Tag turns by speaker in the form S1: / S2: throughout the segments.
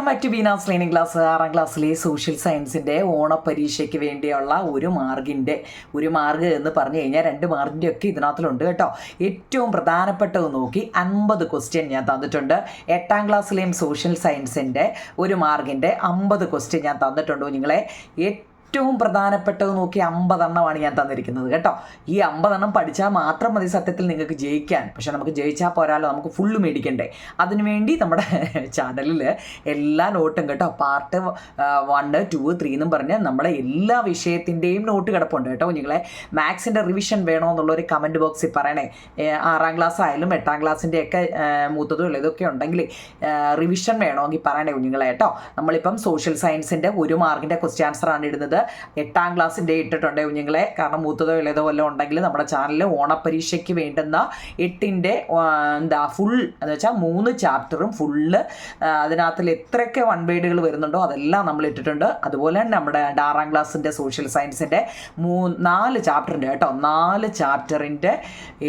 S1: Welcome back to Beena's learning class. 6ാം ക്ലാസ്സിലെ social സയൻസിൻ്റെ ഓണപ്പരീക്ഷയ്ക്ക് വേണ്ടിയുള്ള ഒരു മാർഗ് എന്ന് പറഞ്ഞു കഴിഞ്ഞാൽ 2 മാർക്കിൻ്റെ ഒക്കെ ഇതിനകത്തിലുണ്ട് കേട്ടോ. ഏറ്റവും പ്രധാനപ്പെട്ടത് നോക്കി 50 ക്വസ്റ്റ്യൻ ഞാൻ തന്നിട്ടുണ്ട്. 8ാം ക്ലാസ്സിലെയും സോഷ്യൽ സയൻസിൻ്റെ ഒരു മാർക്കിൻ്റെ 50 ക്വസ്റ്റ്യൻ ഞാൻ തന്നിട്ടുണ്ട്. നിങ്ങളെ ഏറ്റവും പ്രധാനപ്പെട്ടത് നോക്കി 50 എണ്ണമാണ് ഞാൻ തന്നിരിക്കുന്നത് കേട്ടോ. ഈ 50 എണ്ണം പഠിച്ചാൽ മാത്രം മതി സത്യത്തിൽ നിങ്ങൾക്ക് ജയിക്കാൻ. പക്ഷെ നമുക്ക് ജയിച്ചാൽ പോരാലോ, നമുക്ക് ഫുള്ള് മേടിക്കണ്ടേ. അതിനുവേണ്ടി നമ്മുടെ ചാനലിൽ എല്ലാ നോട്ടും കേട്ടോ, പാർട്ട് 1, 2, 3 എന്നും പറഞ്ഞ് നമ്മുടെ എല്ലാ വിഷയത്തിൻ്റെയും നോട്ട് കിടപ്പുണ്ട് കേട്ടോ. നിങ്ങളെ മാത്സിൻ്റെ റിവിഷൻ വേണോ എന്നുള്ളൊരു കമൻറ്റ് ബോക്സിൽ പറയണേ. 6ാം ക്ലാസ് ആയാലും 8ാം ക്ലാസ്സിൻ്റെയൊക്കെ മൂത്തതും ഇതൊക്കെ ഉണ്ടെങ്കിൽ റിവിഷൻ വേണമെങ്കിൽ പറയണേ കുഞ്ഞുങ്ങളെ കേട്ടോ. നമ്മളിപ്പം സോഷ്യൽ സയൻസിൻ്റെ 1 മാർക്കിൻ്റെ ക്വസ്റ്റ്യൻ ആൻസറാണ് ഇടുന്നത്. 8ാം ക്ലാസ്സിൻ്റെ ഇട്ടിട്ടുണ്ട് കുഞ്ഞുങ്ങളെ. കാരണം മൂത്തതോ ഇളയതോ വല്ലതും ഉണ്ടെങ്കിൽ നമ്മുടെ ചാനലിൽ ഓണപ്പരീക്ഷയ്ക്ക് വേണ്ടുന്ന 8ൻ്റെ ഫുൾ എന്ന് വെച്ചാൽ 3 ചാപ്റ്ററും ഫുള്ള് അതിനകത്തിൽ എത്രയൊക്കെ 1 വേർഡുകൾ വരുന്നുണ്ടോ അതെല്ലാം നമ്മൾ ഇട്ടിട്ടുണ്ട്. അതുപോലെ തന്നെ നമ്മുടെ 6ാം ക്ലാസ്സിൻ്റെ സോഷ്യൽ സയൻസിൻ്റെ 4 ചാപ്റ്ററിൻ്റെ കേട്ടോ, 4 ചാപ്റ്ററിൻ്റെ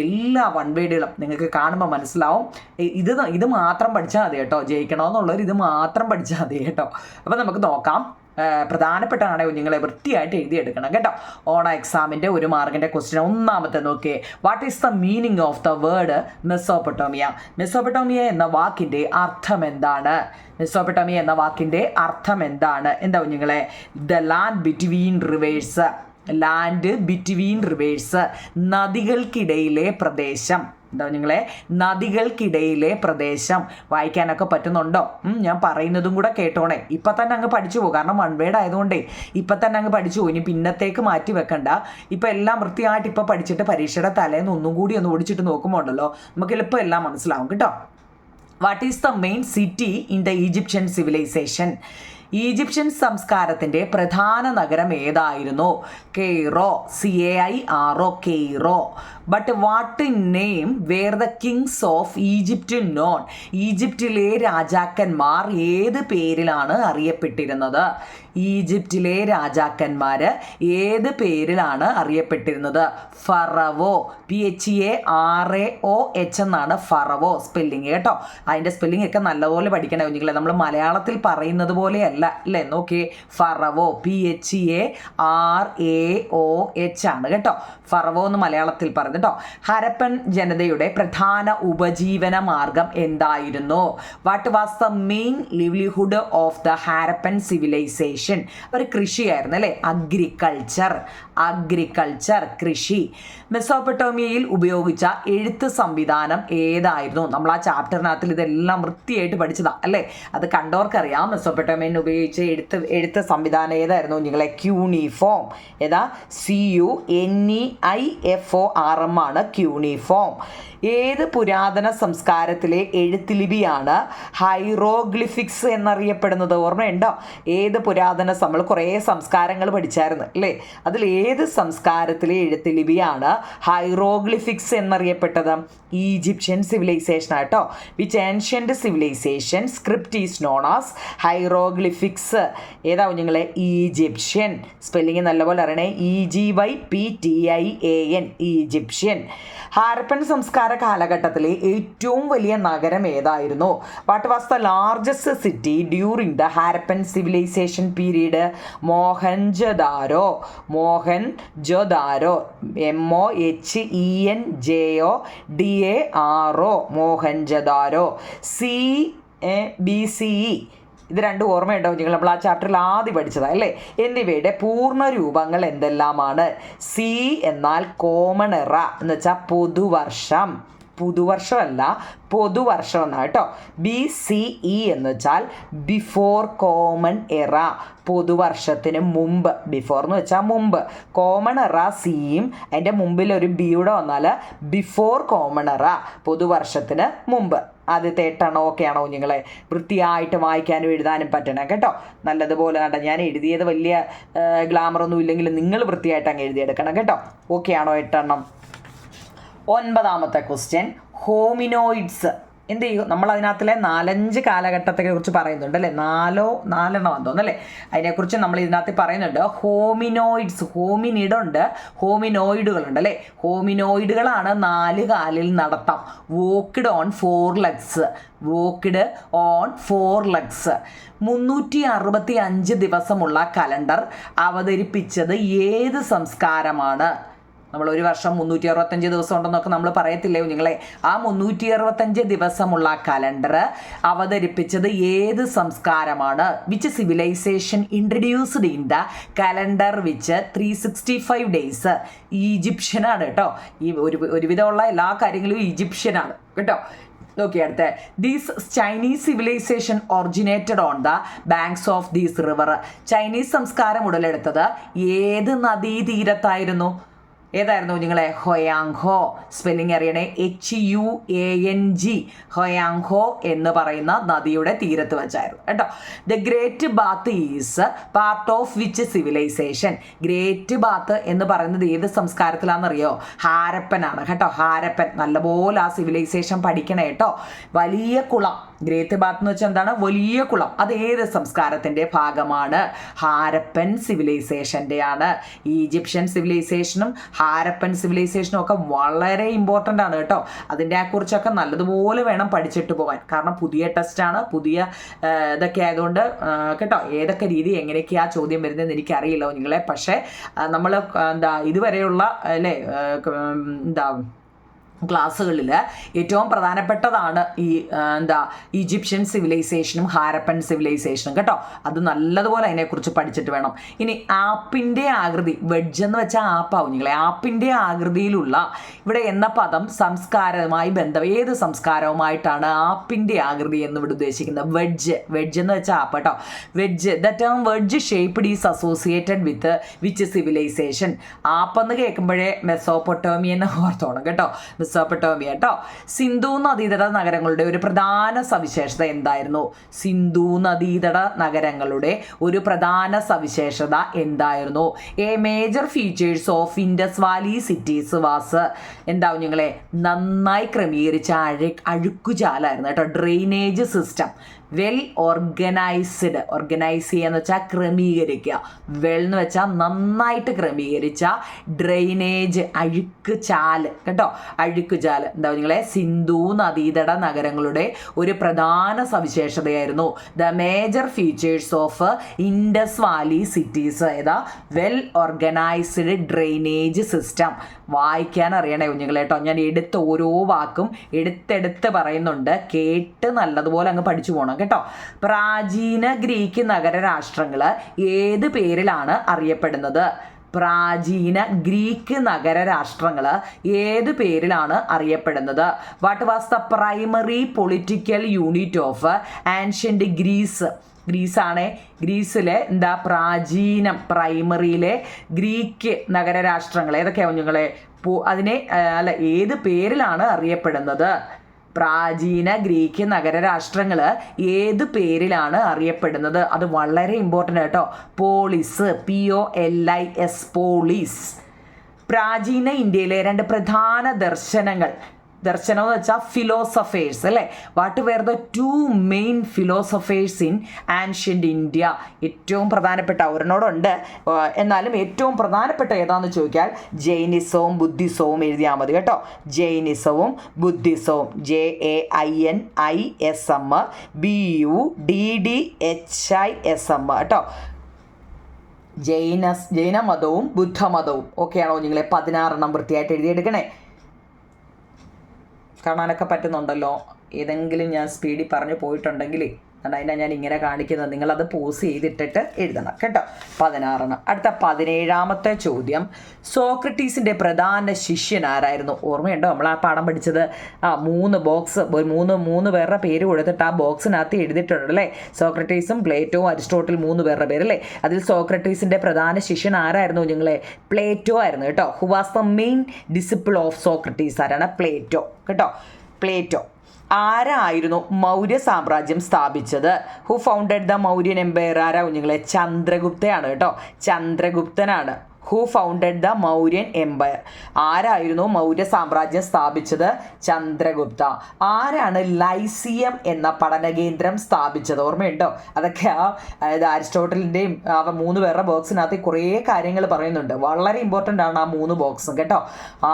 S1: എല്ലാ 1 വേർഡുകളും നിങ്ങൾക്ക് കാണുമ്പോൾ മനസ്സിലാവും. ഇത് മാത്രം പഠിച്ചാൽ മതി കേട്ടോ, ജയിക്കണമെന്നുള്ളവർ ഇത് മാത്രം പഠിച്ചാൽ മതി കേട്ടോ. അപ്പോൾ നമുക്ക് നോക്കാം. പ്രധാനപ്പെട്ടാണ് കുഞ്ഞുങ്ങളെ വൃത്തിയായിട്ട് എഴുതിയെടുക്കണം കേട്ടോ. ഓണ എക്സാമിൻ്റെ 1 മാർക്കിൻ്റെ ക്വസ്റ്റ്യൻ ഒന്നാമത്തെ നോക്കിയേ. What is the meaning of the word Mesopotamia? Mesopotamia എന്ന വാക്കിൻ്റെ അർത്ഥം എന്താണ്? മെസോപ്പൊട്ടോമിയ എന്ന വാക്കിൻ്റെ അർത്ഥം എന്താണ്? എന്താ കുഞ്ഞുങ്ങളെ? The land between rivers. Land between rivers, നദികൾക്കിടയിലെ പ്രദേശം. എന്താ നിങ്ങളെ? നദികൾക്കിടയിലെ പ്രദേശം. വായിക്കാനൊക്കെ പറ്റുന്നുണ്ടോ? ഞാൻ പറയുന്നതും കൂടെ കേട്ടോണേ. ഇപ്പം തന്നെ അങ്ങ് പഠിച്ചു പോകും. കാരണം 1 വേർഡ് ആയതുകൊണ്ടേ ഇപ്പം തന്നെ അങ്ങ് പഠിച്ചു പോകും. ഇനി പിന്നത്തേക്ക് മാറ്റി വെക്കണ്ട. ഇപ്പം എല്ലാം വൃത്തിയായിട്ട് ഇപ്പം പഠിച്ചിട്ട് പരീക്ഷയുടെ തലേന്ന് ഒന്നും കൂടി ഒന്ന് ഓടിച്ചിട്ട് നോക്കുമ്പോൾ ഉണ്ടല്ലോ നമുക്ക് എളുപ്പം എല്ലാം മനസ്സിലാവും കേട്ടോ. What is the main city in the Egyptian civilization? Egyptian സംസ്കാരത്തിൻ്റെ പ്രധാന നഗരം ഏതായിരുന്നു? Cairo. CAIRO, Cairo. But what name were the kings of Egypt known? ഈജിപ്തിലെ രാജാക്കന്മാർ ഏത് പേരിലാണ് അറിയപ്പെട്ടിരുന്നത്? ഈജിപ്തിലെ രാജാക്കന്മാർ ഏത് പേരിലാണ് അറിയപ്പെട്ടിരുന്നത്? ഫറവോ. PHARAO എന്നാണ് ഫറവോ സ്പെല്ലിങ് കേട്ടോ. അതിൻ്റെ സ്പെല്ലിംഗ് ഒക്കെ നല്ലപോലെ പഠിക്കണേ കുഞ്ഞുങ്ങളെ. നമ്മൾ മലയാളത്തിൽ പറയുന്നത് പോലെയല്ല അല്ലേ. നോക്കിയേ, ഫറവോ PHARAO ആണ് കേട്ടോ. ഫറവോ എന്ന് മലയാളത്തിൽ പറഞ്ഞു കേട്ടോ. ഹരപ്പൻ ജനതയുടെ പ്രധാന ഉപജീവന മാർഗം എന്തായിരുന്നു? What was the main livelihood of the Harappan civilization? അവർ കൃഷിയായിരുന്നു അല്ലേ. അഗ്രികൾച്ചർ കൃഷി. മെസോപ്പൊട്ടോമിയയിൽ ഉപയോഗിച്ച എഴുത്ത് സംവിധാനം ഏതായിരുന്നു? നമ്മൾ ആ ചാപ്റ്ററിനകത്തിൽ ഇതെല്ലാം വൃത്തിയായിട്ട് പഠിച്ചതാ അല്ലേ. അത് കണ്ടവർക്കറിയാം. മെസോപ്പൊട്ടോമിയയിൽ ഉപയോഗിച്ച എഴുത്ത് സംവിധാനം ഏതായിരുന്നു നിങ്ങളെ? ക്യൂണിഫോം. ഏതാ? CUNEIFORM ആണ് ക്യൂണിഫോം. ഏത് പുരാതന സംസ്കാരത്തിലെ എഴുത്തുലിപിയാണ് ഹൈറോഗ്ലിഫിക്സ് എന്നറിയപ്പെടുന്നത്? ഓർമ്മയുണ്ടോ? ഏത് പുരാതന നമ്മൾ കുറേ സംസ്കാരങ്ങൾ പഠിച്ചായിരുന്നു അല്ലേ. അതിൽ ഏത് സംസ്കാരത്തിലെ എഴുത്തുലിപിയാണ് ഹൈറോഗ്ലിഫിക്സ് എന്നറിയപ്പെട്ടത്? ഈജിപ്ഷ്യൻ സിവിലൈസേഷൻ ആട്ടോ. Which ancient civilization script is known as hieroglyphics? ഏതാ കുഞ്ഞുങ്ങളെ? ഈജിപ്ഷ്യൻ. സ്പെല്ലിങ് നല്ലപോലെ അറിയണേ. EGYPTIAN, Egyptian. ഹാരപ്പൻ സംസ്കാര കാലഘട്ടത്തിലെ ഏറ്റവും വലിയ നഗരം ഏതായിരുന്നു? What was the largest city during the Harappan civilization period? Mohenjodaro. MOHENJODARO, Mohenjodaro. CBCE, ഇത് 2 ഓർമ്മയുണ്ടാവും നിങ്ങൾ. നമ്മൾ ആ ചാപ്റ്ററിൽ ആദ്യം പഠിച്ചതാ അല്ലേ. എന്നിവയുടെ പൂർണ്ണ രൂപങ്ങൾ എന്തെല്ലാമാണ്? C എന്നാൽ കോമൺ എറ എന്ന് വെച്ചാൽ പുതുവർഷം. പുതുവർഷമല്ല, പൊതുവർഷം എന്നാണ് കേട്ടോ. BCE എന്ന് വെച്ചാൽ ബിഫോർ കോമൺ എറ, പൊതുവർഷത്തിന് മുമ്പ്. ബിഫോർ എന്ന് വെച്ചാൽ മുമ്പ്. കോമൺ എറ സിയും അതിൻ്റെ മുമ്പിൽ ഒരു ബിയുടെ വന്നാൽ ബിഫോർ കോമൺ എറ, പൊതുവർഷത്തിന് മുമ്പ്. ആദ്യത്തെ 8 എണ്ണം ഓക്കെയാണോ കുഞ്ഞുങ്ങളെ? വൃത്തിയായിട്ട് വായിക്കാനും എഴുതാനും പറ്റണം കേട്ടോ. നല്ലതുപോലെ കണ്ട ഞാൻ എഴുതിയത് വലിയ ഗ്ലാമറൊന്നും ഇല്ലെങ്കിലും നിങ്ങൾ വൃത്തിയായിട്ട് അങ്ങ് എഴുതിയെടുക്കണം കേട്ടോ. ഓക്കെയാണോ 8 എണ്ണം? 9ാമത്തെ ക്വസ്റ്റ്യൻ. ഹോമിനോയിഡ്സ് എന്ത് ചെയ്യും, നമ്മൾ അതിനകത്തിലെ 4-5 കാലഘട്ടത്തെ കുറിച്ച് പറയുന്നുണ്ട് അല്ലേ, 4 തോന്നല്ലേ, അതിനെക്കുറിച്ച് നമ്മൾ ഇതിനകത്ത് പറയുന്നുണ്ട്. ഹോമിനോയിഡ്സ്, ഹോമിനിഡുണ്ട്, ഹോമിനോയിഡുകളുണ്ട് അല്ലേ. ഹോമിനോയിഡുകളാണ് 4 കാലിൽ നടത്താം. Walked on 4 legs, walked on 4 legs. 365 ദിവസമുള്ള കലണ്ടർ അവതരിപ്പിച്ചത് ഏത് സംസ്കാരമാണ്? നമ്മൾ ഒരു വർഷം 365 ദിവസം ഉണ്ടെന്നൊക്കെ നമ്മൾ പറയത്തില്ലേ നിങ്ങളെ, ആ 365 ദിവസമുള്ള കലണ്ടർ അവതരിപ്പിച്ചത് ഏത് സംസ്കാരമാണ്? Which civilization introduced in the calendar which 365 days? ഈജിപ്ഷ്യനാണ് കേട്ടോ. ഈ ഒരുവിധമുള്ള എല്ലാ കാര്യങ്ങളും ഈജിപ്ഷ്യനാണ് കേട്ടോ. നോക്കി അടുത്ത, these Chinese civilization originated on the banks of these river. ചൈനീസ് സംസ്കാരം ഉടലെടുത്തത് ഏത് നദീതീരത്തായിരുന്നു? ഏതായിരുന്നു നിങ്ങളെ? ഹൊയാങ്ഹോ. സ്പെല്ലിംഗ് അറിയണേ, HUANG, ഹൊയാങ്ഹോ എന്ന് പറയുന്ന നദിയുടെ തീരത്ത് വെച്ചായിരുന്നു കേട്ടോ. The great bath is part of which civilization? Great bath എന്ന് പറയുന്നത് ഏത് സംസ്കാരത്തിലാണെന്നറിയോ? ഹാരപ്പനാണ് കേട്ടോ. ഹാരപ്പൻ. നല്ലപോലെ ആ സിവിലൈസേഷൻ പഠിക്കണേ കേട്ടോ. വലിയ കുളം, ഗ്രേറ്റ് ബാത്ത് എന്ന് വെച്ചാൽ എന്താണ്? വലിയ കുളം. അത് ഏത് സംസ്കാരത്തിൻ്റെ ഭാഗമാണ്? ഹാരപ്പൻ സിവിലൈസേഷൻ്റെ ആണ്. ഈജിപ്ഷ്യൻ സിവിലൈസേഷനും ഹാരപ്പൻ സിവിലൈസേഷനും ഒക്കെ വളരെ ഇമ്പോർട്ടൻ്റ് ആണ് കേട്ടോ. അതിൻ്റെ കുറിച്ചൊക്കെ നല്ലതുപോലെ വേണം പഠിച്ചിട്ട് പോകാൻ. കാരണം പുതിയ ടെസ്റ്റാണ്, പുതിയ ഇതൊക്കെ ആയതുകൊണ്ട് കേട്ടോ. ഏതൊക്കെ രീതി എങ്ങനെയൊക്കെയാണ് ചോദ്യം വരുന്നതെന്ന് എനിക്കറിയില്ല നിങ്ങളെ. പക്ഷേ നമ്മൾ ഇതുവരെയുള്ള അല്ലേ ക്ലാസ്സുകളിൽ ഏറ്റവും പ്രധാനപ്പെട്ടതാണ് ഈ ഈജിപ്ഷ്യൻ സിവിലൈസേഷനും ഹാരപ്പൻ സിവിലൈസേഷനും കേട്ടോ. അത് നല്ലതുപോലെ അതിനെക്കുറിച്ച് പഠിച്ചിട്ട് വേണം. ഇനി ആപ്പിൻ്റെ ആകൃതി, വെഡ്ജ് എന്ന് വെച്ചാൽ ആപ്പാവും നിങ്ങളെ. ആപ്പിൻ്റെ ആകൃതിയിലുള്ള ഇവിടെ എന്ന പദം സംസ്കാരവുമായി ഏത് സംസ്കാരവുമായിട്ടാണ് ആപ്പിൻ്റെ ആകൃതി എന്ന് ഇവിടെ ഉദ്ദേശിക്കുന്നത്? വെഡ്ജ്. വെഡ്ജ് എന്ന് വെച്ചാൽ ആപ്പ് കേട്ടോ. Wedge, the term wedge shaped is associated with which civilization? ആപ്പെന്ന് കേൾക്കുമ്പോഴേ മെസോപ്പൊട്ടേമിയൻ ഓർത്തോണം കേട്ടോ. മെസോപ്പൊട്ടേമിയ കേട്ടോ. സിന്ധു നദീതട നഗരങ്ങളുടെ ഒരു പ്രധാന സവിശേഷത എന്തായിരുന്നു? സിന്ധു നദീതട നഗരങ്ങളുടെ ഒരു പ്രധാന സവിശേഷത എന്തായിരുന്നു? A major features of Indus valley cities was എന്താവും നിങ്ങളെ? നന്നായി ക്രമീകരിച്ച അഴുക്കുചാലായിരുന്നു കേട്ടോ. Drainage system well organised. Organise ചെയ്യുക എന്ന് വെച്ചാൽ ക്രമീകരിക്കുക. വെൽ എന്ന് വെച്ചാൽ നന്നായിട്ട് ക്രമീകരിച്ച ഡ്രെയിനേജ്, അഴുക്ക് ചാല് കേട്ടോ. അഴുക്ക് ചാല് എന്താ നിങ്ങളെ? സിന്ധു നദീതട നഗരങ്ങളുടെ ഒരു പ്രധാന സവിശേഷതയായിരുന്നു. The major features of Indus valley cities ഏതാ? Well organised drainage system. വായിക്കാൻ അറിയണേ കുഞ്ഞുങ്ങളെ കേട്ടോ. ഞാൻ എടുത്ത് ഓരോ വാക്കും എടുത്തെടുത്ത് പറയുന്നുണ്ട്, കേട്ട് നല്ലതുപോലെ അങ്ങ് പഠിച്ചു പോകണം കേട്ടോ. പ്രാചീന ഗ്രീക്ക് നഗരരാഷ്ട്രങ്ങൾ ഏത് പേരിലാണ് അറിയപ്പെടുന്നത്? പ്രാചീന ഗ്രീക്ക് നഗരരാഷ്ട്രങ്ങൾ ഏത് പേരിലാണ് അറിയപ്പെടുന്നത്? What was the primary political unit of ancient Greece? ഗ്രീസാണ്. ഗ്രീസിലെ പ്രാചീനം, പ്രൈമറിയിലെ ഗ്രീക്ക് നഗരരാഷ്ട്രങ്ങൾ ഏതൊക്കെയാവും നിങ്ങളെ? അതിനെ ഏത് പേരിലാണ് അറിയപ്പെടുന്നത്? പ്രാചീന ഗ്രീക്ക് നഗരരാഷ്ട്രങ്ങൾ ഏത് പേരിലാണ് അറിയപ്പെടുന്നത്? അത് വളരെ ഇമ്പോർട്ടൻ്റ് കേട്ടോ. Polis, POLIS, polis. പ്രാചീന ഇന്ത്യയിലെ 2 പ്രധാന ദർശനം എന്ന് വെച്ചാൽ ഫിലോസഫേഴ്സ് അല്ലേ. What were the 2 main philosophers in ancient India? ഏറ്റവും പ്രധാനപ്പെട്ട ഒരെണ്ണോടുണ്ട്, എന്നാലും ഏറ്റവും പ്രധാനപ്പെട്ട ഏതാണെന്ന് ചോദിച്ചാൽ ജൈനിസവും ബുദ്ധിസവും എഴുതിയാൽ മതി കേട്ടോ. ജൈനിസവും ബുദ്ധിസവും. JAINISM BUDDHISM കേട്ടോ. ജൈനമതവും ബുദ്ധമതവും ഓക്കെയാണോ നിങ്ങളെ? 16 വൃത്തിയായിട്ട് എഴുതിയെടുക്കണേ. കാണാനൊക്കെ പറ്റുന്നുണ്ടല്ലോ. ഏതെങ്കിലും ഞാൻ സ്പീഡിൽ പറഞ്ഞു പോയിട്ടുണ്ടെങ്കിൽ അതിനാണ് ഞാൻ ഇങ്ങനെ കാണിക്കുന്നത്. നിങ്ങളത് പോസ് ചെയ്തിട്ടിട്ട് എഴുതണം കേട്ടോ. 16. അടുത്ത 17ാമത്തെ ചോദ്യം, സോക്രട്ടീസിൻ്റെ പ്രധാന ശിഷ്യൻ ആരായിരുന്നു? ഓർമ്മയുണ്ടോ നമ്മൾ ആ പാഠം പഠിച്ചത്? 3 ബോക്സ്, 3 പേരുടെ പേര് കൊടുത്തിട്ട് ആ ബോക്സിനകത്ത് എഴുതിയിട്ടുണ്ട് അല്ലേ. സോക്രട്ടീസും പ്ലേറ്റോവും അരിസ്റ്റോട്ടിൽ 3 പേരുടെ പേരല്ലേ. അതിൽ സോക്രട്ടീസിൻ്റെ പ്രധാന ശിഷ്യൻ ആരായിരുന്നു നിങ്ങളെ? പ്ലേറ്റോ ആയിരുന്നു കേട്ടോ. Who was the main disciple of Socrates? ആരാണ്? പ്ലേറ്റോ കേട്ടോ. പ്ലേറ്റോ. ആരായിരുന്നു മൗര്യ സാമ്രാജ്യം സ്ഥാപിച്ചത്? Who founded the Mauryan empire? ആരാ കുഞ്ഞുങ്ങളെ? ചന്ദ്രഗുപ്തയാണ് കേട്ടോ. ചന്ദ്രഗുപ്തനാണ്. Who founded the Mauryan empire? ആരായിരുന്നു മൗര്യ സാമ്രാജ്യം സ്ഥാപിച്ചത്? ചന്ദ്രഗുപ്ത. ആരാണ് ലൈസിയം എന്ന പഠനകേന്ദ്രം സ്ഥാപിച്ചത്? ഓർമ്മയുണ്ടോ? അതൊക്കെ അതായത് അരിസ്റ്റോട്ടലിൻ്റെയും 3 പേരുടെ ബോക്സിനകത്ത് കുറേ കാര്യങ്ങൾ പറയുന്നുണ്ട്. വളരെ ഇമ്പോർട്ടൻ്റ് ആണ് ആ 3 ബോക്സും കേട്ടോ.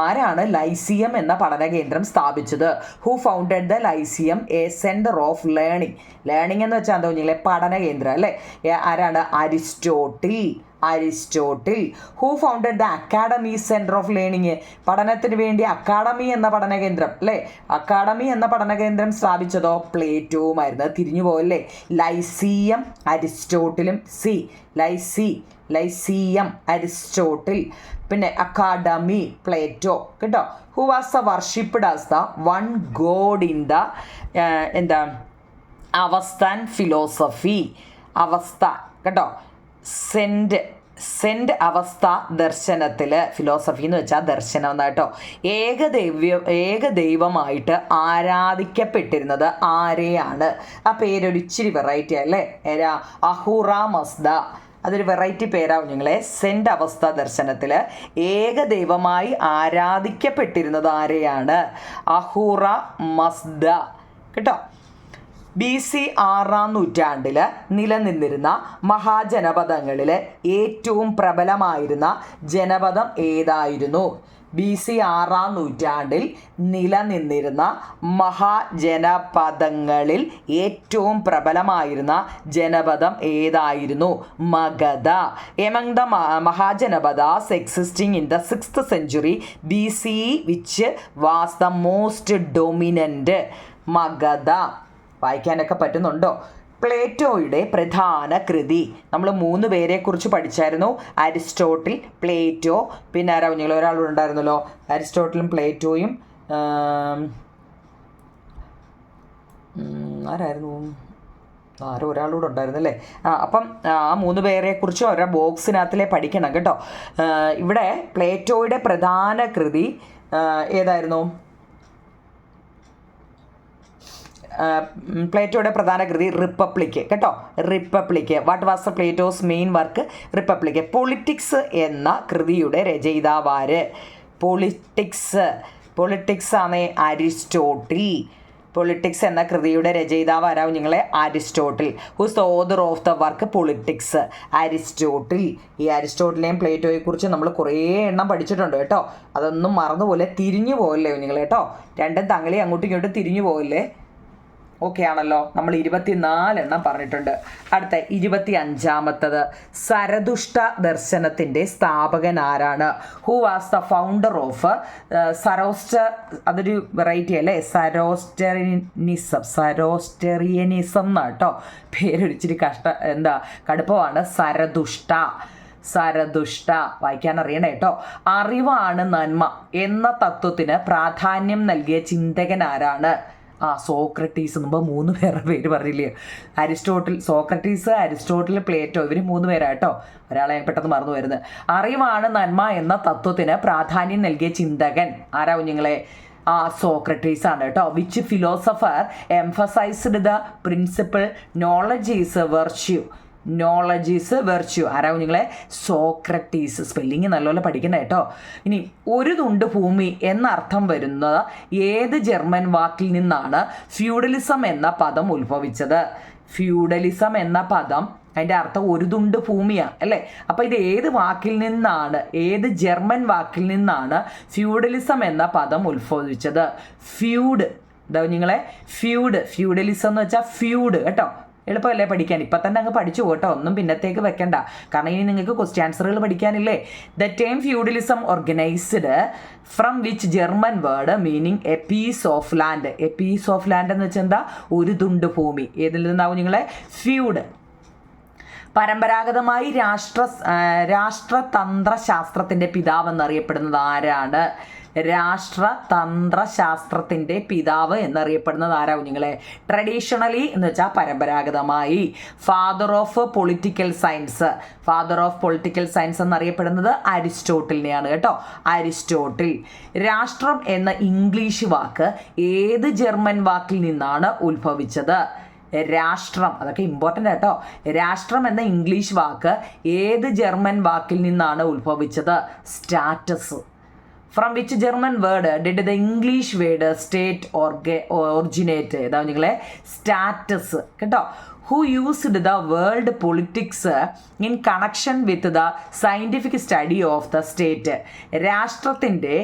S1: ആരാണ് ലൈസിയം എന്ന പഠനകേന്ദ്രം സ്ഥാപിച്ചത്? Who founded the Lyceum, A centre of learning. Learning എന്ന് വെച്ചാൽ എന്താ പറഞ്ഞാൽ പഠനകേന്ദ്രം അല്ലേ? ആരാണ്? Aristotle. Who founded the academy, centre of learning? പഠനത്തിന് വേണ്ടി അക്കാഡമി എന്ന പഠനകേന്ദ്രം അല്ലേ? അക്കാഡമി എന്ന പഠനകേന്ദ്രം സ്ഥാപിച്ചതോ? പ്ലേറ്റോവുമായിരുന്നു. തിരിഞ്ഞു പോയല്ലേ? ലൈസിയം അരിസ്റ്റോട്ടിലും ലൈസിയം അരിസ്റ്റോട്ടിൽ, പിന്നെ അക്കാഡമി പ്ലേറ്റോ കേട്ടോ. Who was the worshipped as the one god in the Avestan philosophy? അവസ്ഥ കേട്ടോ. സെൻറ്റ് അവസ്ഥ ദർശനത്തിൽ, ഫിലോസഫി എന്ന് വെച്ചാൽ ദർശനം എന്നാട്ടോ. ഏകദൈവമായിട്ട് ആരാധിക്കപ്പെട്ടിരുന്നത് ആരെയാണ്? ആ പേരൊരു ഇച്ചിരി വെറൈറ്റി അല്ലേ? അഹുറ മസ്ദ. അതൊരു വെറൈറ്റി പേരാവും നിങ്ങളെ. സെൻറ്റ് അവസ്ഥ ദർശനത്തിൽ ഏകദൈവമായി ആരാധിക്കപ്പെട്ടിരുന്നത് ആരെയാണ്? അഹുറ മസ്ദ കേട്ടോ. BC 6-ാം നൂറ്റാണ്ടിൽ നിലനിന്നിരുന്ന മഹാജനപദങ്ങളിൽ ഏറ്റവും പ്രബലമായിരുന്ന ജനപദം ഏതായിരുന്നു? BC 6-ാം നൂറ്റാണ്ടിൽ നിലനിന്നിരുന്ന മഹാജനപദങ്ങളിൽ ഏറ്റവും പ്രബലമായിരുന്ന ജനപദം ഏതായിരുന്നു? Magadha. Among the Mahajanapadas existing in the 6th century BCE which was the most dominant? Magadha. വായിക്കാനൊക്കെ പറ്റുന്നുണ്ടോ? പ്ലേറ്റോയുടെ പ്രധാന കൃതി. നമ്മൾ 3 പേരെക്കുറിച്ച് പഠിച്ചായിരുന്നു. അരിസ്റ്റോട്ടിൽ, പ്ലേറ്റോ, പിന്നെ ആരാ നിങ്ങൾ ഒരാളൂടെ ഉണ്ടായിരുന്നല്ലോ. അരിസ്റ്റോട്ടിലും പ്ലേറ്റോയും ആരായിരുന്നു? ഒരാളൂടെ ഉണ്ടായിരുന്നല്ലേ. അപ്പം ആ 3 പേരെക്കുറിച്ച് അവരുടെ ബോക്സിനകത്തിലെ പഠിക്കണം കേട്ടോ. ഇവിടെ പ്ലേറ്റോയുടെ പ്രധാന കൃതി ഏതായിരുന്നു? പ്ലേറ്റോയുടെ പ്രധാന കൃതി റിപ്പബ്ലിക് കേട്ടോ. Republic. What was the Plato's main work? Republic. Politics എന്ന കൃതിയുടെ രചയിതാവാര്? പൊളിറ്റിക്സ് ആണ് അരിസ്റ്റോട്ടിൽ. പൊളിറ്റിക്സ് എന്ന കൃതിയുടെ രചയിതാവ് ആരാവും നിങ്ങളെ? Aristotle. Who's the author of the work Politics? Aristotle. ഈ അരിസ്റ്റോട്ടിലെയും പ്ലേറ്റോയെക്കുറിച്ച് നമ്മൾ കുറേ എണ്ണം പഠിച്ചിട്ടുണ്ട് കേട്ടോ. അതൊന്നും മറന്നുപോലെ. തിരിഞ്ഞു പോകല്ലേ നിങ്ങൾ കേട്ടോ. രണ്ടും തങ്ങളി അങ്ങോട്ടും ഇങ്ങോട്ടും തിരിഞ്ഞു പോകല്ലേ. ഓക്കെ ആണല്ലോ. നമ്മൾ 24 എണ്ണം പറഞ്ഞിട്ടുണ്ട്. അടുത്ത 25ാമത്തത് സരതുഷ്ട ദർശനത്തിൻ്റെ സ്ഥാപകൻ ആരാണ്? Who was the founder of അതൊരു വെറൈറ്റി അല്ലേ? സരോസ്റ്ററിയനിസം എന്നാട്ടോ. പേരൊരിച്ചിരി കടുപ്പമാണ്. സരതുഷ്ട വായിക്കാൻ അറിയണേ കേട്ടോ. അറിവാണ് നന്മ എന്ന തത്വത്തിന് പ്രാധാന്യം നൽകിയ ചിന്തകൻ ആരാണ്? സോക്രട്ടീസ്. മുമ്പ് 3 പേരുടെ പേര് പറഞ്ഞില്ലേ? സോക്രട്ടീസ്, അരിസ്റ്റോട്ടിൽ, പ്ലേറ്റോ, ഇവർ 3 പേരാട്ടോ. ഒരാളെ പെട്ടെന്ന് മറന്നു വരുന്നത്. അറിവാണ് നന്മ എന്ന തത്വത്തിന് പ്രാധാന്യം നൽകിയ ചിന്തകൻ ആരാവും നിങ്ങളെ? സോക്രട്ടീസ് ആണ് കേട്ടോ. Which philosopher emphasized the principle knowledge is virtue? ആരാവും നിങ്ങളെ? സോക്രട്ടീസ്. സ്പെല്ലിങ് നല്ലപോലെ പഠിക്കണം കേട്ടോ. ഇനി ഒരു തുണ്ട് ഭൂമി എന്നർത്ഥം വരുന്ന ഏത് ജർമ്മൻ വാക്കിൽ നിന്നാണ് ഫ്യൂഡലിസം എന്ന പദം ഉത്ഭവിച്ചത്? ഫ്യൂഡലിസം എന്ന പദം അതിൻ്റെ അർത്ഥം ഒരു തുണ്ട് ഭൂമിയാണ് അല്ലേ? അപ്പോൾ ഇത് ഏത് ജർമ്മൻ വാക്കിൽ നിന്നാണ് ഫ്യൂഡലിസം എന്ന പദം ഉത്ഭവിച്ചത്? ഫ്യൂഡലിസം എന്ന് വെച്ചാൽ ഫ്യൂഡ് കേട്ടോ. എളുപ്പമല്ലേ പഠിക്കാൻ? ഇപ്പം തന്നെ അങ്ങ് പഠിച്ചു പോട്ടോ. ഒന്നും പിന്നത്തേക്ക് വെക്കണ്ട. കാരണം ഇനി നിങ്ങൾക്ക് ക്വസ്റ്റ്യൻ ആൻസറുകൾ പഠിക്കാനില്ലേ? The term feudalism organized from which German word meaning a piece of land? A piece of land എന്ന് വെച്ചാൽ എന്താ? ഒരു തുണ്ട് ഭൂമി. ഏതിൽ നിന്നാവും നിങ്ങളെ? ഫ്യൂഡ്. പരമ്പരാഗതമായി രാഷ്ട്രതന്ത്രശാസ്ത്രത്തിൻ്റെ പിതാവ് എന്നറിയപ്പെടുന്നത് ആരാണ്? രാഷ്ട്രതന്ത്രശാസ്ത്രത്തിൻ്റെ പിതാവ് എന്നറിയപ്പെടുന്നത് ആരാവും നിങ്ങളെ? ട്രഡീഷണലി എന്ന് വെച്ചാൽ പരമ്പരാഗതമായി. ഫാദർ ഓഫ് പൊളിറ്റിക്കൽ സയൻസ് എന്നറിയപ്പെടുന്നത് അരിസ്റ്റോട്ടിലിനെയാണ് കേട്ടോ. അരിസ്റ്റോട്ടിൽ. രാഷ്ട്രം എന്ന ഇംഗ്ലീഷ് വാക്ക് ഏത് ജർമ്മൻ വാക്കിൽ നിന്നാണ് ഉത്ഭവിച്ചത്? രാഷ്ട്രം, അതൊക്കെ ഇമ്പോർട്ടൻ്റ് ആട്ടോ. രാഷ്ട്രം എന്ന ഇംഗ്ലീഷ് വാക്ക് ഏത് ജർമ്മൻ വാക്കിൽ നിന്നാണ് ഉത്ഭവിച്ചത്? Status. From which German word did the English word state originate? ഏതാ നിങ്ങളെ? സ്റ്റാറ്റസ് കേട്ടോ. Who used the world politics in connection with the scientific study of the state? രാഷ്ട്രത്തിൻ്റെ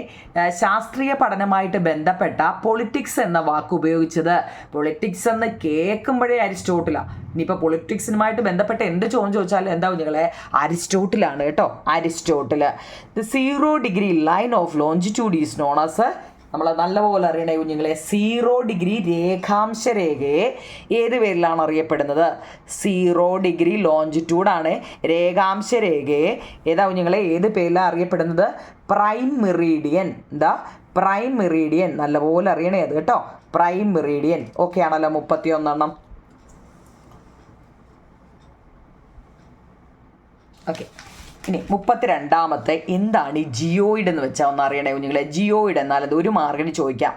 S1: ശാസ്ത്രീയ പഠനമായിട്ട് ബന്ധപ്പെട്ട പൊളിറ്റിക്സ് എന്ന വാക്ക് ഉപയോഗിച്ചത്. പൊളിറ്റിക്സ് എന്ന് കേൾക്കുമ്പോഴേ അരിസ്റ്റോട്ടിലാണ്. ഇനിയിപ്പോൾ പൊളിറ്റിക്സുമായിട്ട് ബന്ധപ്പെട്ട എന്ത് ചോദിച്ചാലും എന്താവും നിങ്ങളെ? അരിസ്റ്റോട്ടിലാണ് കേട്ടോ, Aristotle. The 0 degree line of longitude is known as, നമ്മൾ നല്ലപോലെ അറിയണേ കുഞ്ഞുങ്ങളെ, 0 ഡിഗ്രി രേഖാംശ രേഖയെ ഏത് പേരിലാണ് അറിയപ്പെടുന്നത്? 0 ഡിഗ്രി ലോഞ്ചിറ്റ്യൂഡാണ് രേഖാംശ രേഖയെ ഏതാ കുഞ്ഞുങ്ങളെ ഏത് പേരിലാണ് അറിയപ്പെടുന്നത്? Prime meridian. എന്താ? Prime meridian. നല്ലപോലെ അറിയണേ അത് കേട്ടോ, പ്രൈം മെറീഡിയൻ. ഓക്കെ ആണല്ലോ? 31 ഓക്കെ. ഇനി 32 എന്താണ് ഈ ജിയോയിഡ് എന്ന് വെച്ചാൽ ഒന്ന് അറിയണേ കുഞ്ഞുങ്ങളെ. ജിയോയിഡ് എന്നാൽ അത് ഒരു മാർക്കിന് ചോദിക്കാം.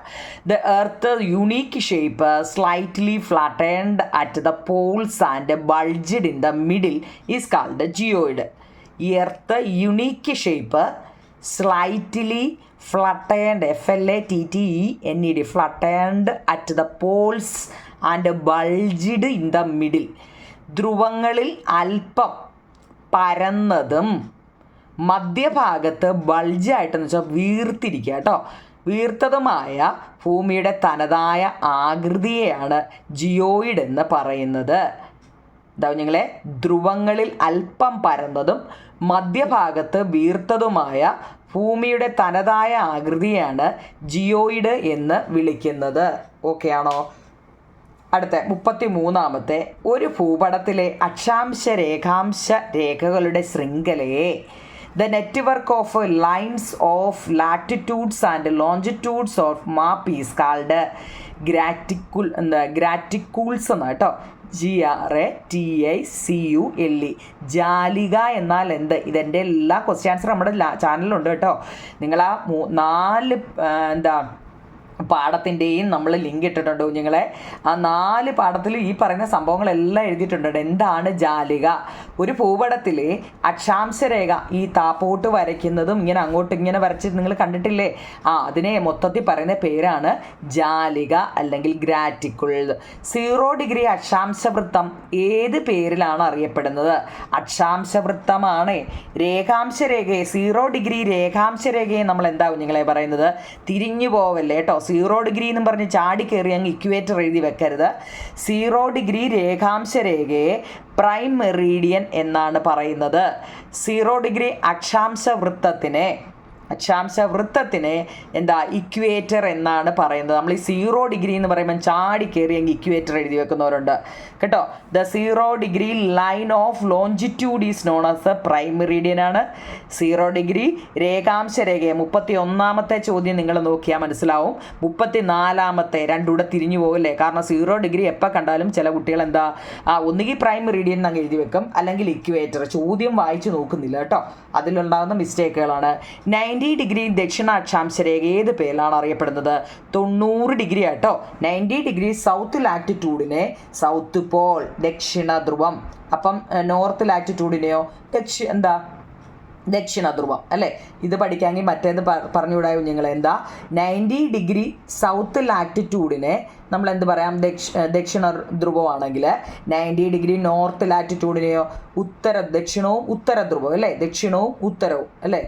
S1: The earth unique shape slightly flattened at the poles and bulged in the middle is called geoid. ഈ earth unique shape slightly flattened, FLATTENED, flattened at the poles and bulged in the middle, ധ്രുവങ്ങളിൽ അല്പം പരന്നതും മധ്യഭാഗത്ത് ബൾജായിട്ടെന്ന് വെച്ചാൽ വീർത്തിരിക്കുക കേട്ടോ, വീർത്തതുമായ ഭൂമിയുടെ തനതായ ആകൃതിയെയാണ് geoid എന്ന് പറയുന്നത്. എന്താ നിങ്ങളെ? ധ്രുവങ്ങളിൽ അല്പം പരന്നതും മധ്യഭാഗത്ത് വീർത്തതുമായ ഭൂമിയുടെ തനതായ ആകൃതിയാണ് ജിയോയിഡ് എന്ന് വിളിക്കുന്നത്. ഓക്കെ ആണോ? അടുത്ത 33 ഒരു ഭൂപടത്തിലെ അക്ഷാംശ രേഖാംശ രേഖകളുടെ ശൃംഖലയെ the network of lines of latitudes and longitudes of map is called graticules എന്നാണ് കേട്ടോ. GRATICULE. ജാലിക എന്നാൽ എന്ത്? ഇതെൻ്റെ എല്ലാ ക്വസ്റ്റ്യൻ ആൻസർ നമ്മുടെ ചാനലിലുണ്ട് കേട്ടോ. നിങ്ങൾ ആ 4 പാഠത്തിൻ്റെയും നമ്മൾ ലിങ്ക് ഇട്ടിട്ടുണ്ട് കുഞ്ഞുങ്ങളെ. ആ 4 പാഠത്തിൽ ഈ പറയുന്ന സംഭവങ്ങളെല്ലാം എഴുതിയിട്ടുണ്ട്. എന്താണ് ജാലിക? ഒരു ഭൂപടത്തിൽ അക്ഷാംശ രേഖ ഈ താപ്പോട്ട് വരയ്ക്കുന്നതും ഇങ്ങനെ അങ്ങോട്ട് ഇങ്ങനെ വരച്ച് നിങ്ങൾ കണ്ടിട്ടില്ലേ? അതിനെ മൊത്തത്തിൽ പറയുന്ന പേരാണ് ജാലിക അല്ലെങ്കിൽ ഗ്രാറ്റിക്കുൾ. 0 ഡിഗ്രി അക്ഷാംശ വൃത്തം ഏത് പേരിലാണ് അറിയപ്പെടുന്നത്? അക്ഷാംശ വൃത്തമാണ്. രേഖാംശ രേഖയെ 0 ഡിഗ്രി രേഖാംശ രേഖയെ നമ്മൾ എന്താ കുഞ്ഞുങ്ങളെ പറയുന്നത്? തിരിഞ്ഞു പോവല്ലേ കേട്ടോ. 0 ഡിഗ്രി എന്നും പറഞ്ഞ് ചാടി കയറി അങ്ങ് ഇക്വേറ്റർ എഴുതി വെക്കരുത്. 0 ഡിഗ്രി രേഖാംശ രേഖയെ പ്രൈം മെറീഡിയൻ എന്നാണ് പറയുന്നത്. 0 ഡിഗ്രി അക്ഷാംശ വൃത്തത്തിനെ എന്താ ഇക്വേറ്റർ എന്നാണ് പറയുന്നത്. നമ്മൾ ഈ 0 ഡിഗ്രി എന്ന് പറയുമ്പോൾ ചാടി കയറി അങ്ങ് ഇക്വേറ്റർ എഴുതി വെക്കുന്നവരുണ്ട് കേട്ടോ. The 0 degree line of longitude is known as prime Meridian ആണ്. 0 ഡിഗ്രി രേഖാംശ രേഖയെ 31 ചോദ്യം നിങ്ങൾ നോക്കിയാൽ മനസ്സിലാവും. 34 രണ്ടുകൂടെ തിരിഞ്ഞു പോകില്ലേ? കാരണം 0 ഡിഗ്രി എപ്പോൾ കണ്ടാലും ചില കുട്ടികൾ എന്താ ഒന്നുകിൽ പ്രൈം മെറീഡിയൻ അങ്ങ് എഴുതി വെക്കും, അല്ലെങ്കിൽ ഇക്വേറ്റർ. ചോദ്യം വായിച്ചു നോക്കുന്നില്ല കേട്ടോ, അതിലുണ്ടാകുന്ന മിസ്റ്റേക്കുകളാണ്. 90 ഡിഗ്രി ദക്ഷിണ അക്ഷാംശ രേഖ ഏത് പേരിലാണ് അറിയപ്പെടുന്നത്? 90 ഡിഗ്രി ആട്ടോ. 90 ഡിഗ്രി സൗത്ത് ലാറ്റിറ്റ്യൂഡിനെ സൗത്ത് പോൾ, ദക്ഷിണ ധ്രുവം. അപ്പം നോർത്ത് ലാറ്റിറ്റ്യൂഡിനെയോ ദക്ഷിണ ധ്രുവം അല്ലേ? ഇത് പഠിക്കാമെങ്കിൽ മറ്റേത് പറഞ്ഞുകൂടായോ നിങ്ങൾ? എന്താ 90 ഡിഗ്രി സൗത്ത് ലാറ്റിറ്റ്യൂഡിനെ നമ്മൾ എന്ത് പറയാം? ദക്ഷിണ ധ്രുവമാണെങ്കിൽ 90 ഡിഗ്രി നോർത്ത് ലാറ്റിറ്റ്യൂഡിനെയോ ദക്ഷിണവും ഉത്തര ധ്രുവം അല്ലേ? ദക്ഷിണവും ഉത്തരവും അല്ലേ?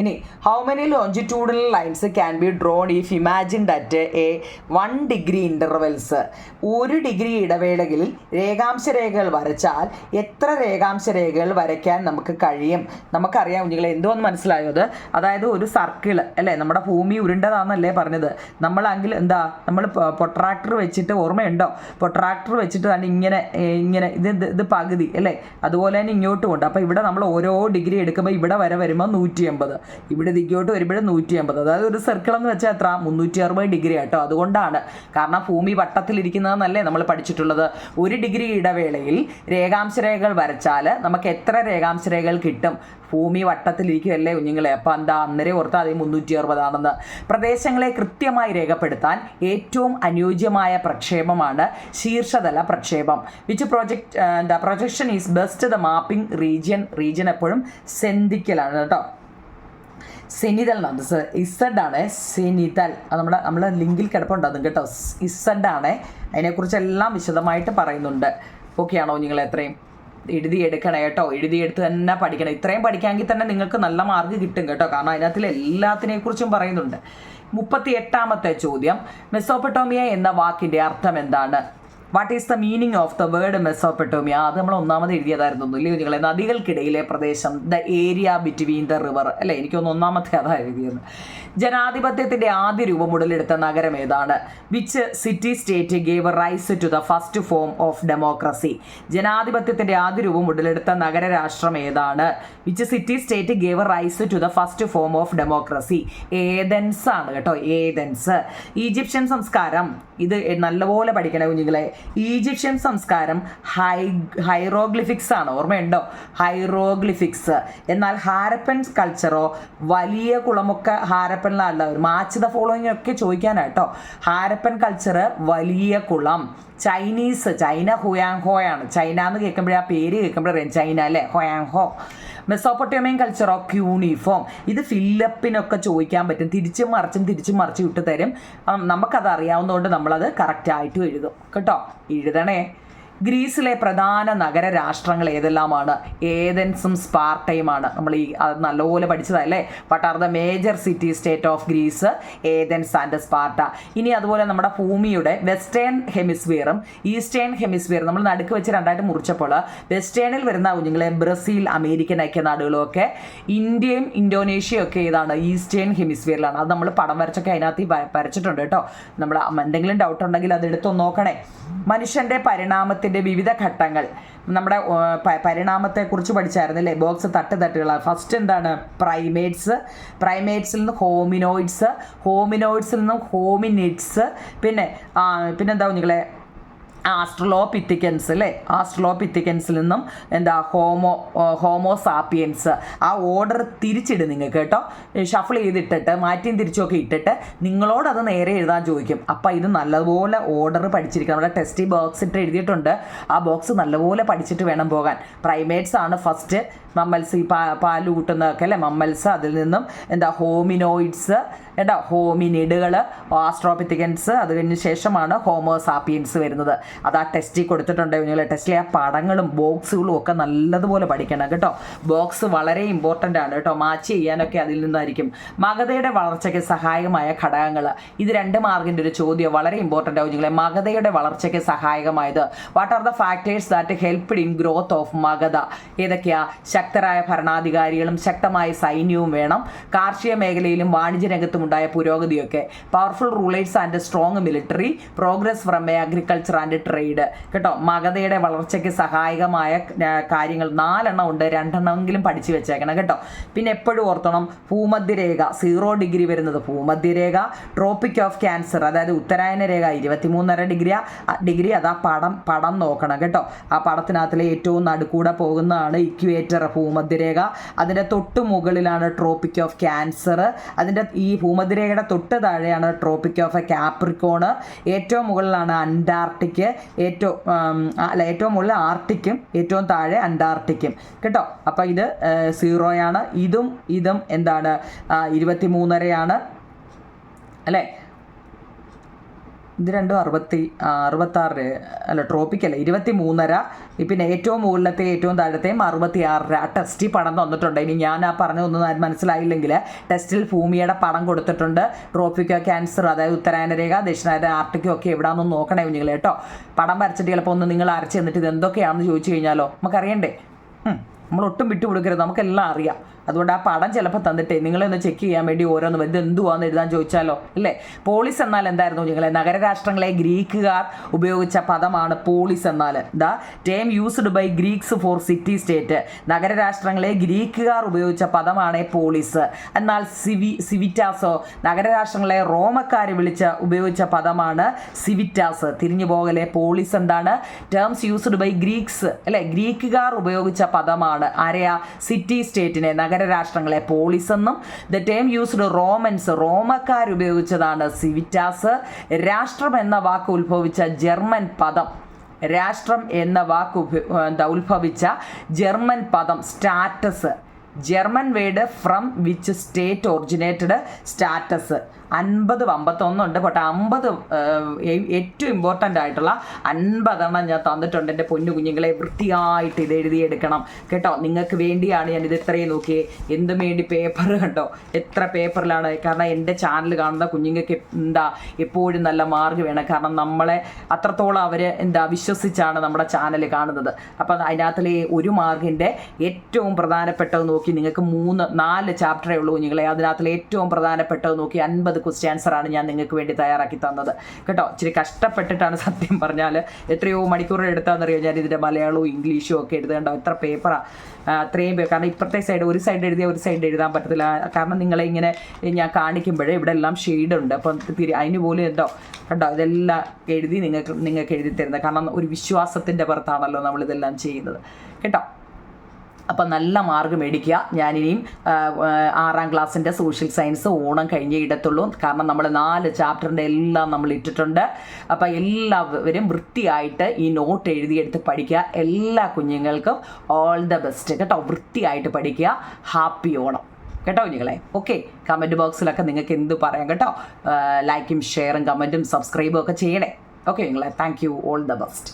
S1: ഇനി how many longitudinal lines can be drone if imagine that 1 degree intervals. 1 degree ഇടവേളകളിൽ രേഖാംശ രേഖകൾ വരച്ചാൽ എത്ര രേഖാംശ രേഖകൾ വരയ്ക്കാൻ നമുക്ക് കഴിയും? നമുക്കറിയാം കുഞ്ഞുങ്ങളെ, എന്തോന്ന് മനസ്സിലായോ അത്? അതായത് ഒരു സർക്കിൾ അല്ലേ? നമ്മുടെ ഭൂമി ഉരുണ്ടതാണെന്നല്ലേ പറഞ്ഞത്? നമ്മളെങ്കിൽ നമ്മൾ പൊട്രാക്ടർ വെച്ചിട്ട്, ഓർമ്മയുണ്ടോ? പൊട്രാക്ടർ വെച്ചിട്ട് തന്നെ ഇങ്ങനെ ഇത് പകുതി അല്ലേ? അതുപോലെ തന്നെ ഇങ്ങോട്ടും ഉണ്ട്. അപ്പോൾ ഇവിടെ നമ്മൾ ഓരോ ഡിഗ്രി എടുക്കുമ്പോൾ ഇവിടെ വരെ വരുമ്പോൾ 180. ഇവിടെ ദിക്കോട്ട് വരുമ്പോഴും 180. അതായത് ഒരു സർക്കിൾ എന്ന് വെച്ചാൽ എത്ര 360 ഡിഗ്രി കേട്ടോ. അതുകൊണ്ടാണ്, കാരണം ഭൂമി വട്ടത്തിലിരിക്കുന്നതെന്നല്ലേ നമ്മൾ പഠിച്ചിട്ടുള്ളത്. 1 ഡിഗ്രി ഇടവേളയിൽ രേഖാംശരേഖകൾ വരച്ചാൽ നമുക്ക് എത്ര രേഖാംശരേഖകൾ കിട്ടും? ഭൂമി വട്ടത്തിലിരിക്കുകയല്ലേ കുഞ്ഞുങ്ങളെ. അപ്പം എന്താ അന്നേരം ഓർത്താൽ അത് 360 പ്രദേശങ്ങളെ കൃത്യമായി രേഖപ്പെടുത്താൻ ഏറ്റവും അനുയോജ്യമായ പ്രക്ഷേപമാണ് ശീർഷതല പ്രക്ഷേപം. Which projection is best the mapping region എപ്പോഴും സെന്തിക്കലാണ് കേട്ടോ. സെനിതൽ എന്നാണ്, ഇസഡ് ആണ് സെനിതൽ. അത് നമ്മുടെ ലിങ്കിൽ കിടപ്പുണ്ടാകും കേട്ടോ. ഇസഡ് ആണ്. അതിനെക്കുറിച്ചെല്ലാം വിശദമായിട്ട് പറയുന്നുണ്ട്. ഓക്കെ ആണോ നിങ്ങൾ? എത്രയും എഴുതിയെടുക്കണം കേട്ടോ. എഴുതിയെടുത്ത് തന്നെ പഠിക്കണം. ഇത്രയും പഠിക്കാമെങ്കിൽ തന്നെ നിങ്ങൾക്ക് നല്ല മാർക്ക് കിട്ടും കേട്ടോ. കാരണം അതിനകത്തിൽ എല്ലാത്തിനെക്കുറിച്ചും പറയുന്നുണ്ട്. 38ാമത്തെ ചോദ്യം, മെസോപ്പൊട്ടോമിയ എന്ന വാക്കിൻ്റെ അർത്ഥം എന്താണ്? What is the meaning of the word Mesopotamia? അത് നമ്മൾ ഒന്നാമത് എഴുതിയതായിരുന്നു ഇല്ലേ കുഞ്ഞുങ്ങളെ? നദികൾക്കിടയിലെ പ്രദേശം, the area between the river അല്ലേ? എനിക്കൊന്ന് ഒന്നാമത്തെ അതാ എഴുതിയത്. ജനാധിപത്യത്തിൻ്റെ ആദ്യ രൂപം ഉടലെടുത്ത നഗരം ഏതാണ്? Which city state gave rise to the first form of democracy? ജനാധിപത്യത്തിൻ്റെ ആദ്യ രൂപം ഉടലെടുത്ത നഗരരാഷ്ട്രം ഏതാണ്? Which city state gave rise to the first form of democracy? Athens ആണ് കേട്ടോ, ഏതൻസ്. ഈജിപ്ഷ്യൻ സംസ്കാരം, ഇത് നല്ലപോലെ പഠിക്കണേ കുഞ്ഞുങ്ങളെ. ഈജിപ്ഷ്യൻ സംസ്കാരം ഹൈറോഗ്ലിഫിക്സ് ആണ്, ഓർമ്മയുണ്ടോ? ഹൈറോഗ്ലിഫിക്സ്. എന്നാൽ ഹാരപ്പൻ കൾച്ചറോ? വലിയ കുളമൊക്കെ ഹാരപ്പനിലാണ്. മാച്ച് ദ ഫോളോയിങ് ഒക്കെ ചോദിക്കാനായിട്ടോ. ഹാരപ്പൻ കൾച്ചർ വലിയ കുളം. ചൈന ഹുയാങ്ഹോയാണ്. ചൈന എന്ന് കേൾക്കുമ്പോഴേ, ആ പേര് കേൾക്കുമ്പോഴറിയാം ചൈന അല്ലേ, ഹുയാങ്ഹോ. മെസോപ്പൊട്ടേമിയൻ കൾച്ചർ ഓഫ് ക്യൂണിഫോം, ഇത് ഫിലിപ്പിനൊക്കെ ചോദിക്കാൻ പറ്റും. തിരിച്ചും മറിച്ചും ഇട്ട് തരും. നമുക്കത് അറിയാവുന്നതുകൊണ്ട് നമ്മളത് കറക്റ്റായിട്ടും എഴുതും കേട്ടോ. എഴുതണേ. ഗ്രീസിലെ പ്രധാന നഗര രാഷ്ട്രങ്ങൾ ഏതെല്ലാമാണ്? ഏതൻസും സ്പാർട്ടയുമാണ്. നമ്മൾ അത് നല്ലപോലെ പഠിച്ചതല്ലേ. What are the major city state of Greece? Athens and Sparta. ഇനി അതുപോലെ നമ്മുടെ ഭൂമിയുടെ വെസ്റ്റേൺ ഹെമിസ്ഫിയറും ഈസ്റ്റേൺ ഹെമിസ്ഫിയറും നമ്മൾ നടുക്ക് വെച്ച് രണ്ടായിട്ട് മുറിച്ചപ്പോൾ വെസ്റ്റേണിൽ വരുന്ന കുഞ്ഞുങ്ങളെ ബ്രസീൽ, അമേരിക്കൻ ഐക്യനാടുകളും ഒക്കെ, ഇന്ത്യയും ഇന്തോനേഷ്യയും ഒക്കെ ഏതാണ്? ഈസ്റ്റേൺ ഹെമിസ്ഫിയറിലാണ്. അത് നമ്മൾ പടം വരച്ചൊക്കെ അതിനകത്ത് വരച്ചിട്ടുണ്ട് കേട്ടോ. നമ്മൾ എന്തെങ്കിലും ഡൗട്ട് ഉണ്ടെങ്കിൽ അത് എടുത്തൊന്ന് നോക്കണേ. മനുഷ്യൻ്റെ പരിണാമത്തിൻ്റെ വിവിധ ഘട്ടങ്ങൾ, നമ്മുടെ പരിണാമത്തെക്കുറിച്ച് പഠിച്ചായിരുന്നല്ലേ, ബോക്സ് തട്ടുകൾ. ഫസ്റ്റ് എന്താണ്? പ്രൈമേറ്റ്സിൽ നിന്ന് ഹോമിനോയിഡ്സിൽ നിന്നും ഹോമിനിഡ്സ്, പിന്നെന്താ നിങ്ങളെ ആസ്ട്രലോപിത്തിക്കൻസ് അല്ലേ, ആസ്ട്രലോപിത്തിക്കൻസിൽ നിന്നും എന്താ ഹോമോസാപ്പിയൻസ്. ആ ഓർഡർ തിരിച്ചിടും നിങ്ങൾക്ക് കേട്ടോ. ഷഫിൾ ചെയ്തിട്ടിട്ട് മാറ്റിയും തിരിച്ചുമൊക്കെ ഇട്ടിട്ട് നിങ്ങളോടത് നേരെ എഴുതാൻ ചോദിക്കും. അപ്പം ഇത് നല്ലപോലെ ഓർഡർ പഠിച്ചിരിക്കണം. നമ്മുടെ ടെസ്റ്റ് ബോക്സ് ഇട്ട് എഴുതിയിട്ടുണ്ട്. ആ ബോക്സ് നല്ലപോലെ പഠിച്ചിട്ട് വേണം പോകാൻ. പ്രൈമേറ്റ്സ് ആണ് ഫസ്റ്റ്. മമ്മൽസ്, ഈ പാല് കൂട്ടുന്നതൊക്കെ അല്ലേ മമ്മൽസ്. അതിൽ നിന്നും എന്താ ഹോമിനോയിഡ്സ്, ഹോമിനിഡുകൾ, ആസ്ട്രോപിത്തിക്കൻസ്, അത് കഴിഞ്ഞ ശേഷമാണ് ഹോമോസാപ്പിയൻസ് വരുന്നത്. അത് ആ ടെസ്റ്റിൽ കൊടുത്തിട്ടുണ്ട്. നിങ്ങൾ ടെസ്റ്റിലെ ആ പടങ്ങളും ബോക്സുകളും ഒക്കെ നല്ലതുപോലെ പഠിക്കണം കേട്ടോ. ബോക്സ് വളരെ ഇമ്പോർട്ടൻ്റ് ആണ് കേട്ടോ. മാച്ച് ചെയ്യാനൊക്കെ അതിൽ നിന്നായിരിക്കും. മഗധയുടെ വളർച്ചയ്ക്ക് സഹായകമായ ഘടകങ്ങൾ, ഇത് 2 മാർക്കിൻ്റെ ഒരു ചോദ്യം, വളരെ ഇമ്പോർട്ടൻ്റ് ആവും നിങ്ങളെ. മഗധയുടെ വളർച്ചയ്ക്ക് സഹായകമായത്, what are the factors that helped in growth of Magadha? ഏതൊക്കെയാ? ശക്തരായ ഭരണാധികാരികളും ശക്തമായ സൈന്യവും വേണം. കാർഷിക മേഖലയിലും വാണിജ്യ രംഗത്തും ഉണ്ടായ പുരോഗതിയൊക്കെ. Powerful rulers and strong military, progress from agriculture and trade കേട്ടോ. മഗധയുടെ വളർച്ചയ്ക്ക് സഹായകമായ കാര്യങ്ങൾ 4 ഉണ്ട്. 2 പഠിച്ചു വെച്ചേക്കണം കേട്ടോ. പിന്നെ എപ്പോഴും ഓർത്തണം, ഭൂമധ്യരേഖ 0 ഡിഗ്രി വരുന്നത് ഭൂമധ്യരേഖ. ട്രോപ്പിക് ഓഫ് ക്യാൻസർ, അതായത് ഉത്തരായന രേഖ 23.5 ഡിഗ്രി. അതാ പടം നോക്കണം കേട്ടോ. ആ പടത്തിനകത്തിലെ ഏറ്റവും നടുക്കൂടെ പോകുന്നതാണ് ഇക്വേറ്റർ, ഭൂമധ്യരേഖ. അതിൻ്റെ തൊട്ട് മുകളിലാണ് ട്രോപ്പിക് ഓഫ് ക്യാൻസർ. അതിൻ്റെ ഈ ഭൂമധ്യരേഖയുടെ തൊട്ട് താഴെയാണ് ട്രോപ്പിക് ഓഫ് കാപ്രിക്കോണ്. ഏറ്റവും മുകളിലാണ് അന്റാർട്ടിക്. ഏറ്റവും മുകളിൽ ആർട്ടിക്കും ഏറ്റവും താഴെ അന്റാർട്ടിക്കും കേട്ടോ. അപ്പം ഇത് 0 ഇതും എന്താണ്? 23.5 അല്ലേ? ഇത് രണ്ടും 66 അല്ല, ട്രോപ്പിക്കല്ല, 23.5. പിന്നെ ഏറ്റവും മുകളിലത്തെ ഏറ്റവും താഴത്തെയും 66. ആ ടെസ്റ്റിൽ പടം തന്നിട്ടുണ്ട്. ഇനി ഞാൻ ആ പറഞ്ഞതൊന്നും മനസ്സിലായില്ലെങ്കിൽ ടെസ്റ്റിൽ ഭൂമിയുടെ പടം കൊടുത്തിട്ടുണ്ട്. ട്രോപ്പിക്കോ ക്യാൻസർ, അതായത് ഉത്തരായന രേഖ, ദക്ഷിണായന ആർട്ടിക്കോ ഒക്കെ എവിടെയാണെന്ന് നോക്കണേ നിങ്ങൾ കേട്ടോ. പടം വരച്ചിട്ട് ചിലപ്പോൾ ഒന്ന് നിങ്ങൾ അരച്ച് തന്നിട്ട് ഇത് എന്തൊക്കെയാണെന്ന് ചോദിച്ചു കഴിഞ്ഞാലോ നമുക്കറിയണ്ടേ. നമ്മൾ ഒട്ടും വിട്ടുകൊടുക്കരുത്, നമുക്കെല്ലാം അറിയാം. അതുകൊണ്ട് ആ പടം ചിലപ്പോൾ തന്നിട്ടേ നിങ്ങളൊന്ന് ചെക്ക് ചെയ്യാൻ വേണ്ടി ഓരോന്ന് ഇത് എന്തുവാന്ന് എഴുതാൻ ചോദിച്ചാലോ അല്ലേ. പോളിസ് എന്നാൽ എന്തായിരുന്നു നിങ്ങളെ? നഗരരാഷ്ട്രങ്ങളെ ഗ്രീക്കുകാർ ഉപയോഗിച്ച പദമാണ് പോളിസ് എന്നാൽ. The term used by Greeks for city state. നഗരരാഷ്ട്രങ്ങളെ ഗ്രീക്കുകാർ ഉപയോഗിച്ച പദമാണ് പോളിസ്. എന്നാൽ സിവിറ്റാസോ നഗരരാഷ്ട്രങ്ങളെ റോമക്കാർ ഉപയോഗിച്ച പദമാണ് സിവിറ്റാസ്. തിരിഞ്ഞു പോകലെ. പോളിസ് എന്താണ്? ടേംസ് യൂസ്ഡ് ബൈ ഗ്രീക്സ് അല്ലെ, ഗ്രീക്കുകാർ ഉപയോഗിച്ച പദമാണ്. ആരെയാ? സിറ്റി സ്റ്റേറ്റിനെ, നഗരരാഷ്ട്രങ്ങളെ പോളിസ് എന്നും. ദ ടേം യൂസ്ഡ് റോമൻസ് റോമക്കാർ ഉപയോഗിച്ചതാണ് സിവിറ്റാസ്. രാഷ്ട്രം എന്ന വാക്ക് ഉത്ഭവിച്ച ജർമ്മൻ പദം, രാഷ്ട്രം എന്ന വാക്ക് ഉത്ഭവിച്ച ജർമ്മൻ പദം status. German word from which state originated status. 50-51 ഉണ്ട്. പക്ഷേ 50 ഏറ്റവും ഇമ്പോർട്ടൻ്റ് ആയിട്ടുള്ള 50 ഞാൻ തന്നിട്ടുണ്ട്. എൻ്റെ പൊന്നു കുഞ്ഞുങ്ങളെ വൃത്തിയായിട്ട് ഇത് എഴുതിയെടുക്കണം കേട്ടോ. നിങ്ങൾക്ക് വേണ്ടിയാണ് ഞാനിത് ഇത്രയും നോക്കിയേ. എന്തും വേണ്ടി പേപ്പർ കണ്ടോ, എത്ര പേപ്പറിലാണ്. കാരണം എൻ്റെ ചാനൽ കാണുന്ന കുഞ്ഞുങ്ങൾക്ക് എപ്പോഴും നല്ല മാർക്ക് വേണം. കാരണം നമ്മളെ അത്രത്തോളം അവർ വിശ്വസിച്ചാണ് നമ്മുടെ ചാനൽ കാണുന്നത്. അപ്പം അതിനകത്തിലെ ഒരു മാർക്കിൻ്റെ ഏറ്റവും പ്രധാനപ്പെട്ടത് നോക്കി നിങ്ങൾക്ക് 3-4 ചാപ്റ്ററേ ഉള്ളൂ കുഞ്ഞുങ്ങളെ. അതിനകത്തിലെ ഏറ്റവും പ്രധാനപ്പെട്ടത് നോക്കി 50 ക്വസ്റ്റ്യൻ ആൻസറാണ് ഞാൻ നിങ്ങൾക്ക് വേണ്ടി തയ്യാറാക്കി തന്നത് കേട്ടോ. ഇച്ചിരി കഷ്ടപ്പെട്ടിട്ടാണ് സത്യം പറഞ്ഞാൽ. എത്രയോ മണിക്കൂറുകൾ എടുത്താണെന്നറിയോ ഞാൻ ഇതിൻ്റെ മലയാളവും ഇംഗ്ലീഷും ഒക്കെ എഴുതേണ്ട. എത്ര പേപ്പറാണ് അത്രയും പേര്. കാരണം ഇപ്പുറത്തെ സൈഡ് ഒരു സൈഡ് എഴുതിയാൽ ഒരു സൈഡ് എഴുതാൻ പറ്റത്തില്ല. കാരണം നിങ്ങളെ ഇങ്ങനെ ഞാൻ കാണിക്കുമ്പോഴേ ഇവിടെ എല്ലാം ഷെയ്ഡുണ്ട്. അപ്പം അതിന് പോലും കണ്ടോ ഇതെല്ലാം എഴുതി നിങ്ങൾക്ക് എഴുതി തരുന്നത്. കാരണം ഒരു വിശ്വാസത്തിൻ്റെ പുറത്താണല്ലോ നമ്മളിതെല്ലാം ചെയ്യുന്നത് കേട്ടോ. അപ്പം നല്ല മാർക്ക് മേടിക്കുക. ഞാനിനിയും 6ാം ക്ലാസ്സിൻ്റെ സോഷ്യൽ സയൻസ് ഓണം കഴിഞ്ഞേ ഇടത്തുള്ളൂ. കാരണം നമ്മൾ 4 ചാപ്റ്ററിൻ്റെ എല്ലാം നമ്മൾ ഇട്ടിട്ടുണ്ട്. അപ്പം എല്ലാവരും വൃത്തിയായിട്ട് ഈ നോട്ട് എഴുതിയെടുത്ത് പഠിക്കുക. എല്ലാ കുഞ്ഞുങ്ങൾക്കും ഓൾ ദ ബെസ്റ്റ് കേട്ടോ. വൃത്തിയായിട്ട് പഠിക്കുക. ഹാപ്പി ഓണം കേട്ടോ കുഞ്ഞുങ്ങളെ. ഓക്കെ, കമൻറ്റ് ബോക്സിലൊക്കെ നിങ്ങൾക്ക് എന്ത് പറയാം കേട്ടോ. ലൈക്കും ഷെയറും കമൻറ്റും സബ്സ്ക്രൈബും ഒക്കെ ചെയ്യണേ. ഓക്കെ കുഞ്ഞുങ്ങളെ, thank you. All the best.